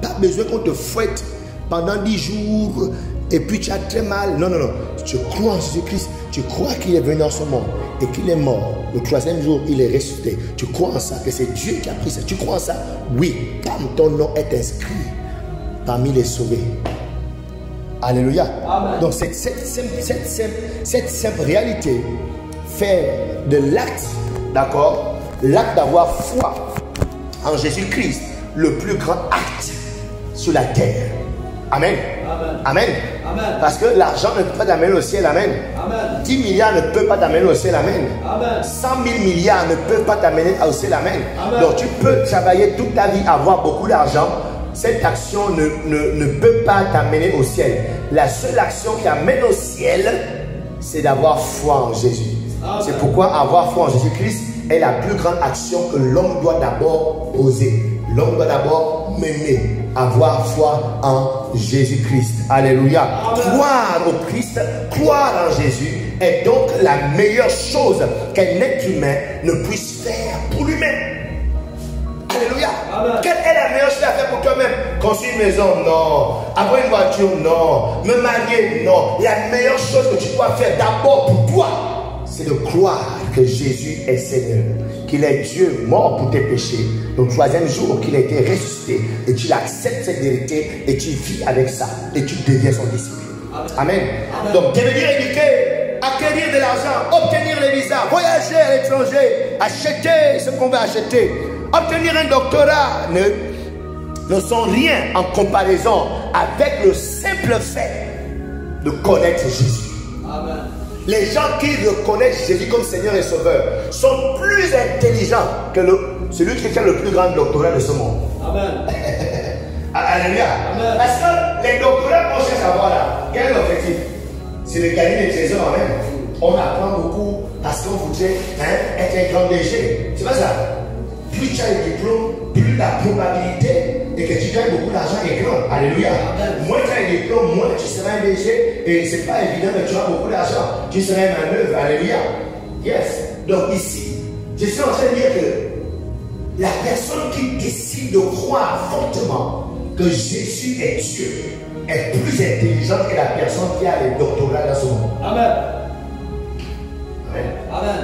Pas besoin qu'on te fouette pendant 10 jours et puis tu as très mal. Non, non, non. Tu crois en Jésus-Christ. Tu crois qu'il est venu dans ce monde et qu'il est mort. Le 3e jour, il est ressuscité. Tu crois en ça, que c'est Dieu qui a pris ça. Tu crois en ça? Oui. Ton nom est inscrit parmi les sauvés. Alléluia. Amen. Donc cette simple réalité fait de l'acte, d'accord, l'acte d'avoir foi en Jésus-Christ, le plus grand acte sur la terre. Amen. Amen. Amen. Amen. Parce que l'argent ne peut pas t'amener au ciel. Amen. Amen. 10 milliards ne peuvent pas t'amener au ciel. Amen. Amen. 100 000 milliards ne peuvent pas t'amener au ciel. Amen. Amen. Donc tu peux travailler toute ta vie, avoir beaucoup d'argent. Cette action ne peut pas t'amener au ciel. La seule action qui amène au ciel, c'est d'avoir foi en Jésus. C'est pourquoi avoir foi en Jésus-Christ est la plus grande action que l'homme doit d'abord poser. L'homme doit d'abord mener. Avoir foi en Jésus-Christ. Alléluia. Amen. Croire au Christ, croire en Jésus est donc la meilleure chose qu'un être humain ne puisse faire pour lui-même. Alléluia. Amen. Quelle est la meilleure chose à faire pour toi-même? Construire une maison? Non. Avoir une voiture? Non. Me marier? Non. La meilleure chose que tu dois faire d'abord pour toi, c'est de croire que Jésus est Seigneur, qu'il est Dieu mort pour tes péchés, le 3e jour qu'il a été ressuscité, et tu acceptes cette vérité et tu vis avec ça et tu deviens son disciple. Amen. Donc, devenir éduqué, acquérir de l'argent, obtenir les visas, voyager à l'étranger, acheter ce qu'on va acheter, obtenir un doctorat ne sont rien en comparaison avec le simple fait de connaître Jésus. Amen. Les gens qui reconnaissent Jésus comme Seigneur et Sauveur sont plus intelligents que celui qui a le plus grand doctorat de ce monde. Amen. Alléluia. Amen. Parce que les doctorats qu'on cherche à avoir là, quel est l'objectif? C'est de gagner des trésors. Amen. On apprend beaucoup parce qu'on voudrait être un grand DG. C'est pas ça. Plus tu as un diplôme, plus la probabilité de que tu gagnes beaucoup d'argent est grande. Alléluia. Moins tu as un diplôme, moins tu seras un DG. Et c'est pas évident que tu as beaucoup d'argent. Tu seras un manœuvre. Alléluia. Yes. Donc ici, je suis en train de dire que la personne qui décide de croire fortement que Jésus est Dieu est plus intelligente que la personne qui a les doctorats dans ce monde. Amen. Amen. Amen.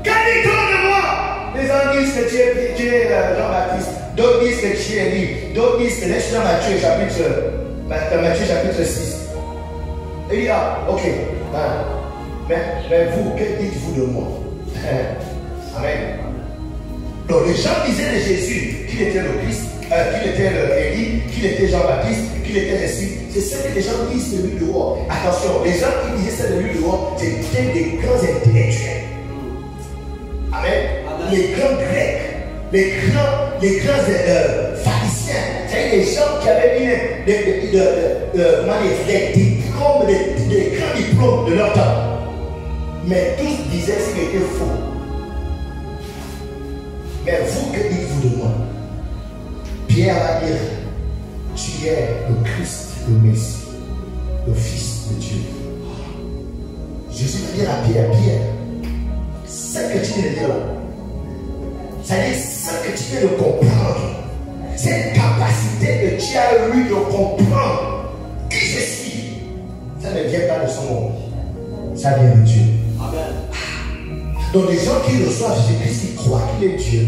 Qu'est-ce de moi? Les gens disent que tu es Jean-Baptiste, d'autres disent que tu es Élie, d'autres disent que laisse dans Matthieu chapitre 6. Et il dit, ah, ok, mais vous, que dites-vous de moi? Amen. Donc les gens disaient de Jésus qu'il était le Christ, qu'il était Élie, qu'il était Jean-Baptiste, qu'il était Jésus. C'est ce que les gens disent de lui dehors. Attention, les gens qui disaient ça de lui dehors, c'était des grands intellectuels. Amen. Les grands grecs, les grands pharisiens, c'est des gens qui avaient eu des grands diplômes de leur temps. Mais tous disaient qu'il était faux. Mais vous, que dites-vous de moi? Pierre va dire, tu es le Christ, le Messie, le Fils de Dieu. Jésus va dire à Pierre, ce que tu viens de dire là, c'est-à-dire ce que tu viens de comprendre, cette capacité que tu as eu de comprendre qui je suis, ça ne vient pas de son monde, ça vient de Dieu. Amen. Donc les gens qui reçoivent Jésus-Christ, ils croient qu'il est Dieu,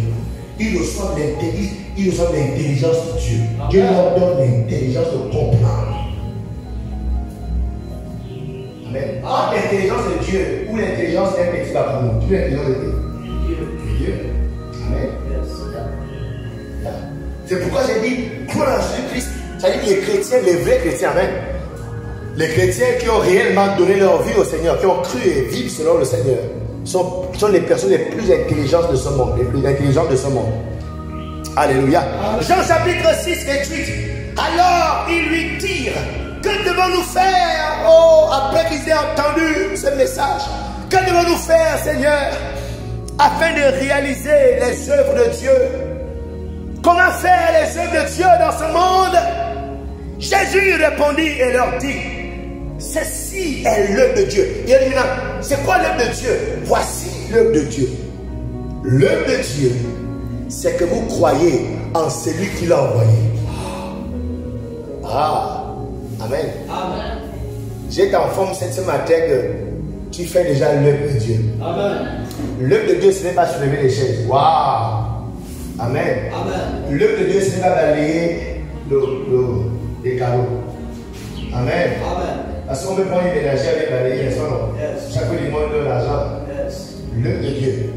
ils reçoivent l'intelligence de Dieu. Amen. Dieu leur donne l'intelligence de comprendre. Amen. Pas l'intelligence de Dieu ou l'intelligence d'un petit babou. Tu veux l'intelligence de Dieu. Amen. C'est pourquoi j'ai dit, croire en Jésus-Christ, c'est-à-dire les chrétiens, les vrais chrétiens, amen. Les chrétiens qui ont réellement donné leur vie au Seigneur, qui ont cru et vivent selon le Seigneur, sont les personnes les plus intelligentes de ce monde, les plus intelligentes de ce monde. Alléluia. Jean chapitre 6, 28. Alors ils lui dirent, que devons-nous faire? Oh, après qu'ils aient entendu ce message, que devons-nous faire, Seigneur, afin de réaliser les œuvres de Dieu? Comment faire les œuvres de Dieu dans ce monde? Jésus répondit et leur dit, ceci est l'œuvre de Dieu. Il a dit maintenant, c'est quoi l'œuvre de Dieu? Voici l'œuvre de Dieu. L'œuvre de Dieu, c'est que vous croyez en celui qui l'a envoyé. Ah, amen. Amen. J'ai t'informe ce matin que tu fais déjà l'œuvre de Dieu. Amen. L'œuvre de Dieu, ce n'est pas soulever les chaises. Waouh! Amen. Amen. L'œuvre de Dieu, ce n'est pas balayer les carreaux. Amen. Amen. Parce qu'on peut prendre une énergie avec balayer, n'est-ce pas? Yes. Chaque fois, il demande de l'argent. Yes. L'œuvre de Dieu,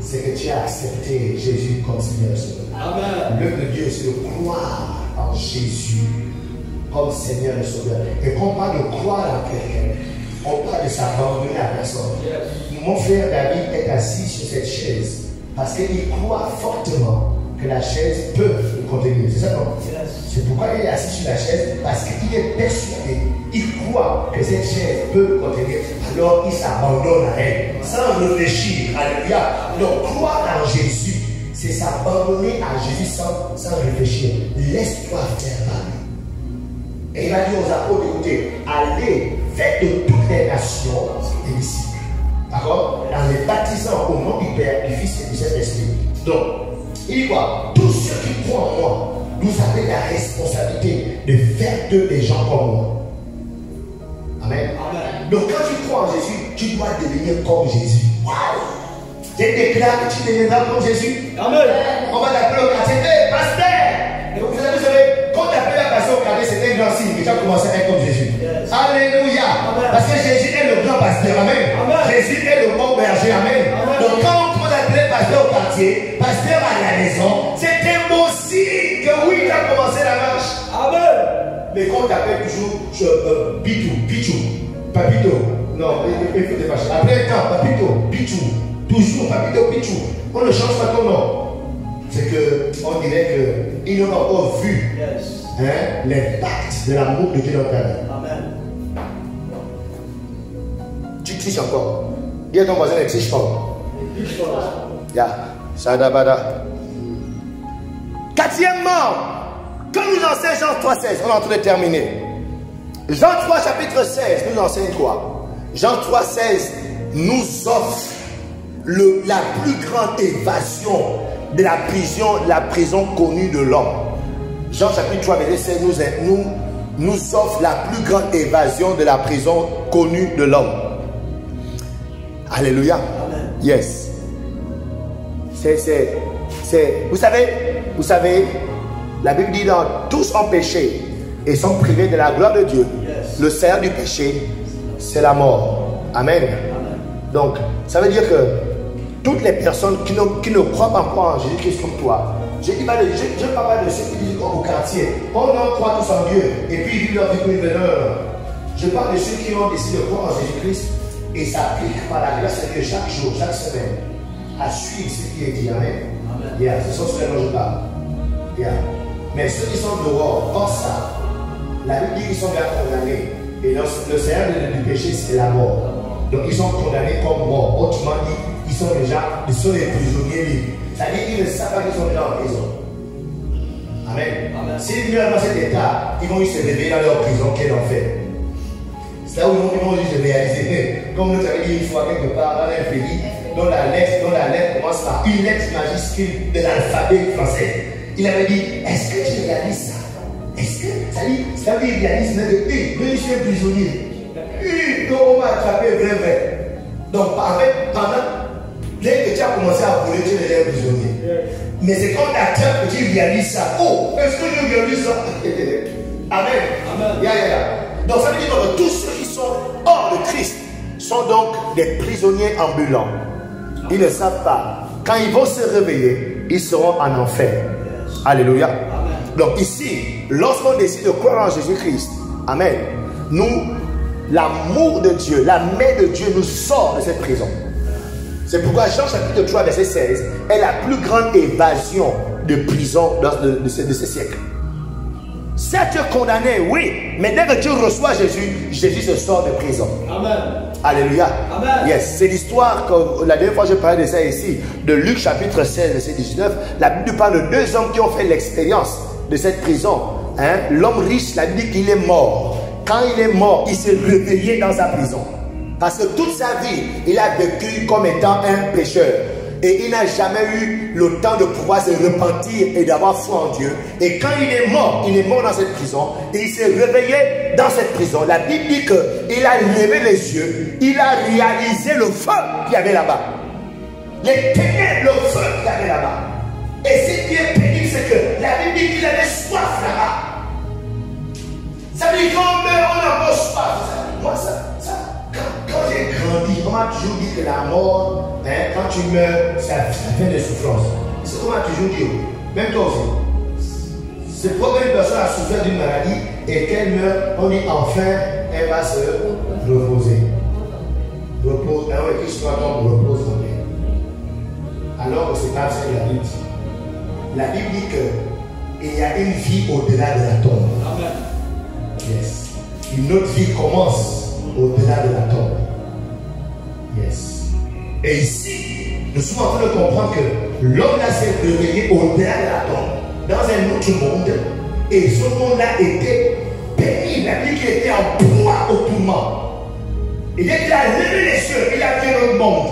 c'est que tu as accepté Jésus comme Seigneur et Sauveur. Amen. L'œuvre de Dieu, c'est de croire en Jésus comme Seigneur et Sauveur. Et quand on parle de croire en quelqu'un, on parle de s'abandonner à personne. Yes. Mon frère David est assis sur cette chaise parce qu'il croit fortement que la chaise peut le contenir. C'est ça, non? Yes. C'est pourquoi il est assis sur la chaise, parce qu'il est persuadé, il croit que cette chaise peut le contenir. Alors il s'abandonne à elle, sans réfléchir. Alléluia. Donc croire en Jésus, c'est s'abandonner à Jésus sans réfléchir. Laisse-toi faire par lui. Et il a dit aux apôtres, écoutez, allez, faites de toutes les nations des disciples. D'accord? En les baptisant au nom du Père, du Fils et du Saint-Esprit. Donc, il dit quoi? Tous ceux qui croient en moi, nous avons la responsabilité de faire d'eux des gens comme moi. Amen. Amen. Donc quand tu crois en Jésus, tu dois devenir comme Jésus. Waouh! Je déclare que tu deviendras comme Jésus. Amen. On va t'appeler au quartier. Hé, pasteur! Et vous savez, quand tu appelles la personne au quartier, c'est un grand signe que tu as commencé à être comme Jésus. Yes. Alléluia. Amen. Parce que Jésus est le grand pasteur. Amen. Amen. Jésus est le bon berger. Amen. Amen. Donc quand on commence à appeler pasteur au quartier, pasteur à la maison, c'est un bon signe que oui, tu as commencé la marche. Amen. Mais quand on t'appelle toujours Pichou, Papito, non, il faut te fâcher. Après un temps, Papito, Pichou, toujours Papito, Pichou. On ne change pas ton nom. C'est que, on dirait qu'ils n'ont pas vu Yes. l'impact de l'amour de Dieu dans ta vie. Amen. Tu triches encore. Dis à ton voisin, ne triche pas. Ya, Sadabada. Quatrièmement, quand nous enseigne Jean 3,16, on est en train de terminer. Jean 3, chapitre 16, nous enseigne quoi? Jean 3,16 nous offre la plus grande évasion de la prison connue de l'homme. Jean chapitre 3, verset 16 nous offre la plus grande évasion de la prison connue de l'homme. Alléluia. Amen. Yes. Vous savez, la Bible dit dans tous ont péché et sont privés de la gloire de Dieu. Yes. Le salaire du péché, c'est la mort. Amen. Amen. Donc, ça veut dire que toutes les personnes qui ne croient pas encore en Jésus-Christ comme toi, je ne parle pas de ceux qui disent au quartier, on en croit tous en Dieu et puis ils vivent leur vie pour une valeur. Je parle de ceux qui ont décidé de croire en Jésus-Christ et s'appliquent par la grâce de Dieu chaque jour, chaque semaine, à suivre ce qui est dit. Amen. Amen. Yeah, ce sont ceux dont je parle. Yeah. Mais ceux qui sont dehors, hors ça, la Bible dit qu'ils sont bien condamnés. Et le salaire du péché, c'est la mort. Donc ils sont condamnés comme morts. Autrement dit, ils sont les prisonniers libres. C'est-à-dire qu'ils ne savent pas qu'ils sont déjà en prison. Amen. Amen. S'ils meurent dans cet état, ils vont se réveiller dans leur prison. Quel enfer. C'est là où ils vont juste réaliser. Comme nous avons dit une fois quelque part dans un pays dont la lettre commence par une lettre majuscule de l'alphabet français. Il avait dit, est-ce que tu réalises ça? Est-ce que ça veut dire qu'il réalise même que je suis un prisonnier. Donc on va attraper vrai. Donc dès que tu as commencé à voler, tu es un prisonnier. Mais c'est quand tu attrapes que tu réalises ça. Oh, est-ce que je réalise ça? Amen. Amen. Donc ça veut dire que tous ceux qui sont hors de Christ sont donc des prisonniers ambulants. Ils ne savent pas. Quand ils vont se réveiller, ils seront en enfer. Alléluia. Amen. Donc ici, lorsqu'on décide de croire en Jésus-Christ, amen, l'amour de Dieu, la main de Dieu nous sort de cette prison. C'est pourquoi Jean chapitre 3, verset 16 est la plus grande évasion de prison de ce siècle. Certes condamné, oui, mais dès que tu reçois Jésus, Jésus se sort de prison. Amen. Alléluia. Amen. Yes, c'est l'histoire, la dernière fois je parlais de ça ici, de Luc chapitre 16, verset 19. La Bible parle de deux hommes qui ont fait l'expérience de cette prison. L'homme riche, la Bible dit qu'il est mort. Quand il est mort, il s'est réveillé dans sa prison. Parce que toute sa vie, il a vécu comme étant un pécheur. Et il n'a jamais eu le temps de pouvoir se repentir et d'avoir foi en Dieu. Et quand il est mort dans cette prison. Et il s'est réveillé dans cette prison. La Bible dit qu'il a levé les yeux. Il a réalisé le feu qu'il y avait là-bas. Les ténèbres, le feu qu'il y avait là-bas. Et ce qui est pénible, c'est que la Bible dit qu'il avait soif là-bas. Ça veut dire qu'on meurt, on a encore soif. Moi, quand j'ai grandi, on m'a toujours dit que la mort, quand tu meurs, ça fait des souffrances. C'est qu'on m'a toujours dit, même toi aussi. C'est pourquoi une personne a souffert d'une maladie et qu'elle meurt, on dit enfin, elle va se reposer. Repose, alors qu'il soit donc repose en paix. Alors que c'est pas ça que la Bible dit. La Bible dit qu'il y a une vie au-delà de la tombe. Amen. Yes. Une autre vie commence au-delà de la tombe. Yes. Et ici, nous sommes en train de comprendre que l'homme là s'est réveillé au-delà de la tombe, dans un autre monde, et ce monde-là était pénible. La vie qui était en proie au tourment. Et dès qu'il a levé les cieux, il a vu un autre monde.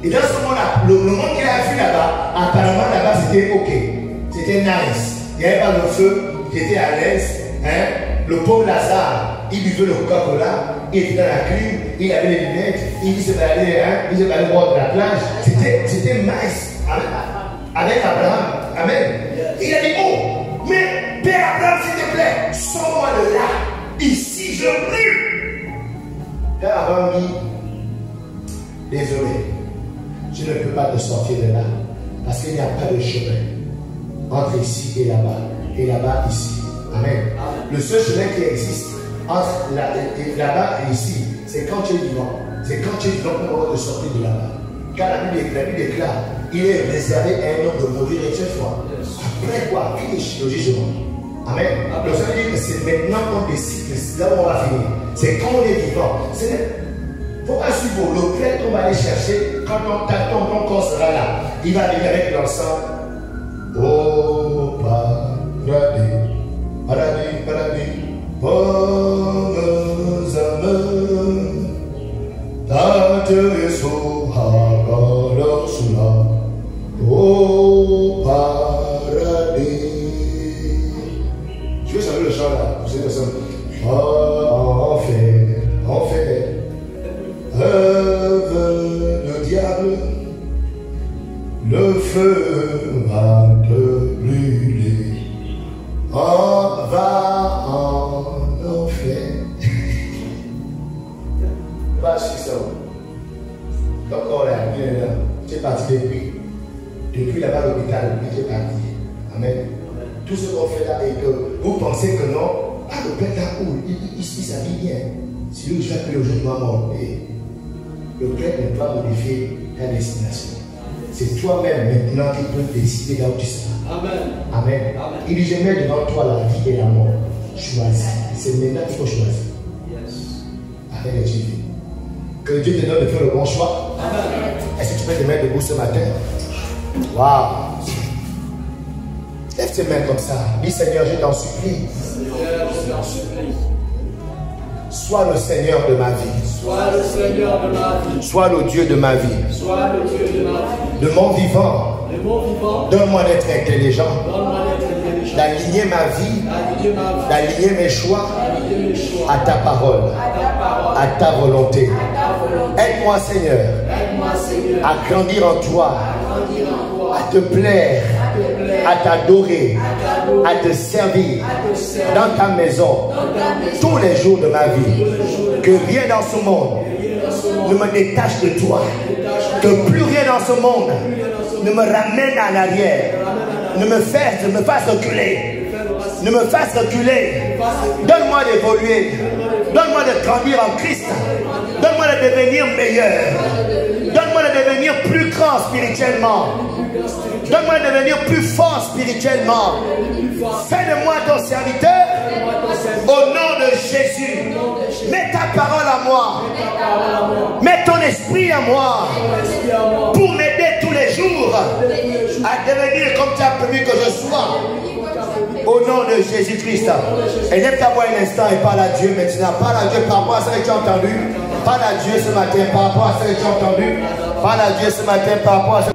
Et dans ce monde-là, le monde qu'il a vu là-bas, apparemment là-bas c'était ok. C'était nice. Il n'y avait pas de feu, j'étais à l'aise. Le pauvre Lazare, il buvait le Coca-Cola, il était dans la clim, il avait les lunettes, il s'est allé voir de la plage. C'était nice. Avec Abraham. Amen. Il a dit, oh, mais Père Abraham, s'il te plaît, sors-moi de là. de sortir de là. Parce qu'il n'y a pas de chemin entre ici et là-bas. Et là-bas, ici. Amen. Le seul chemin qui existe entre là-bas et ici, c'est quand tu es vivant. C'est quand tu es vivant qu'on va te sortir de là-bas. Car la Bible déclare, il est réservé à un homme de mourir et une fois. Après quoi? Finish le jugement. Amen. Donc ça veut dire que c'est maintenant qu'on décide que c'est là où on va finir. C'est quand on est vivant. Il ne faut pas suivre le prêtre qu'on va aller chercher quand ton corps sera là. Il va venir avec l'encens. Oh, paradis, paradis, paradis, bonnes âmes, ta tereso hagalosula, oh, paradis. Je vais saluer le chant là, vous savez ça. Enfer, enfer, le diable, le feu va te brûler, on va en enfer. Va sur ça. Donc on est bien là, tu es parti depuis là-bas à l'hôpital, tu es parti. Amen. Tout ce qu'on fait là et que vous pensez que non, ah le père là cool, il s'habille bien. Si lui je l'appelle aujourd'hui ma mort, le prêtre ne doit modifier ta destination. C'est toi-même maintenant qui peux décider là où tu seras. Amen. Amen. Amen. Il dit, je mets devant toi la vie et la mort. Choisis. C'est maintenant qu'il faut choisir. Yes. Amen. Que Dieu te donne de faire le bon choix. Amen. Est-ce que tu peux te mettre debout ce matin? Waouh. Lève tes mains comme ça. Dis Seigneur, je t'en supplie. Seigneur, je t'en supplie. Sois le Seigneur de ma vie. Sois le Seigneur de ma vie. Sois le Dieu de ma vie. Sois le Dieu de ma vie. De mon vivant. De mon vivant. Donne-moi d'être intelligent. Donne-moi d'être intelligent. D'aligner ma vie. D'aligner ma vie. D'aligner mes choix. D'aligner mes choix. À ta parole. À ta parole. À ta volonté. À ta volonté. Aide-moi Seigneur. Aide-moi Seigneur. À grandir en toi. À grandir en toi. À te plaire. À t'adorer, à te servir dans ta maison tous les jours de ma vie. Que rien dans ce monde ne me détache de toi. Que plus rien dans ce monde ne me ramène en arrière. Ne me fasse reculer. Ne me fasse reculer. Donne-moi d'évoluer. Donne-moi de grandir en Christ. Donne-moi de devenir meilleur. Donne-moi de devenir plus grand spirituellement. Donne-moi de devenir plus fort spirituellement. Fais de moi ton serviteur. Au nom de Jésus. Mets ta parole à moi. Mets ton esprit à moi. Pour m'aider tous les jours à devenir comme tu as prévu que je sois. Au nom de Jésus-Christ. Élève ta voix un instant et parle à Dieu maintenant. Parle à Dieu par rapport à ce que tu as entendu. Parle à Dieu ce matin par rapport à ce que tu as entendu. Parle à Dieu ce matin par rapport à ce